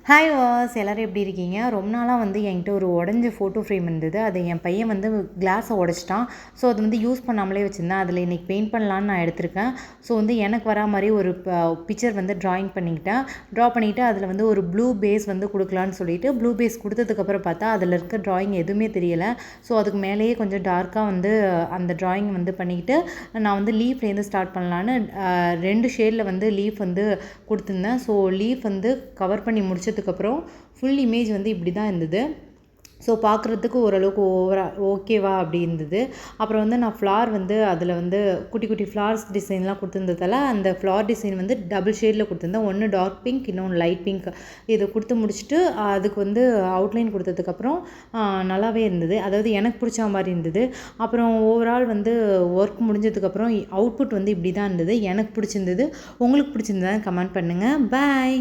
Hi was எல்லோரும் எப்படி இருக்கீங்க? ரொம்ப நாளாக வந்து என்கிட்ட ஒரு உடஞ்ச ஃபோட்டோ ஃப்ரேம் இருந்தது. அது என் பையன் வந்து கிளாஸை உடச்சிட்டான். ஸோ அது வந்து யூஸ் பண்ணாமலே வச்சுருந்தேன். அதில் இன்றைக்கி பெயிண்ட் பண்ணலான்னு நான் எடுத்திருக்கேன். ஸோ வந்து எனக்கு வரா மாதிரி ஒரு பிக்சர் வந்து ட்ராயிங் பண்ணிக்கிட்டேன். ட்ரா பண்ணிவிட்டு அதில் வந்து ஒரு ப்ளூ பேஸ் வந்து கொடுக்கலான்னு சொல்லிட்டு ப்ளூ பேஸ் கொடுத்ததுக்கப்புறம் பார்த்தா அதில் இருக்க ட்ராயிங் எதுவுமே தெரியலை. ஸோ அதுக்கு மேலேயே கொஞ்சம் டார்க்காக வந்து அந்த ட்ராயிங் வந்து பண்ணிக்கிட்டு நான் வந்து லீஃப்லேருந்து ஸ்டார்ட் பண்ணலான்னு 2 ஷேடில் வந்து லீஃப் வந்து கொடுத்துருந்தேன். ஸோ லீஃப் வந்து கவர் பண்ணி முடிச்சதுக்கப்புறம் ஃபுல் இமேஜ் வந்து இப்படி தான் இருந்தது. ஸோ பார்க்குறதுக்கு ஓரளவுக்கு ஓகேவா அப்படி இருந்தது. அப்புறம் வந்து நான் ஃப்ளார் வந்து அதில் வந்து குட்டி குட்டி ஃப்ளார்ஸ் டிசைன்லாம் கொடுத்துருந்ததால அந்த ஃப்ளார் டிசைன் வந்து டபுள் ஷேடில் கொடுத்துருந்தேன். ஒன்று டார்க் பிங்க், இன்னொன்று லைட் பிங்க். இதை கொடுத்து முடிச்சுட்டு அதுக்கு வந்து அவுட்லைன் கொடுத்ததுக்கப்புறம் நல்லாவே இருந்தது. அதாவது எனக்கு பிடிச்ச மாதிரி இருந்தது. அப்புறம் ஓவரால் வந்து ஒர்க் முடிஞ்சதுக்கப்புறம் அவுட்புட் வந்து இப்படி தான் இருந்தது. எனக்கு பிடிச்சிருந்தது. உங்களுக்கு பிடிச்சிருந்ததுன்னு கமெண்ட் பண்ணுங்கள். பாய்.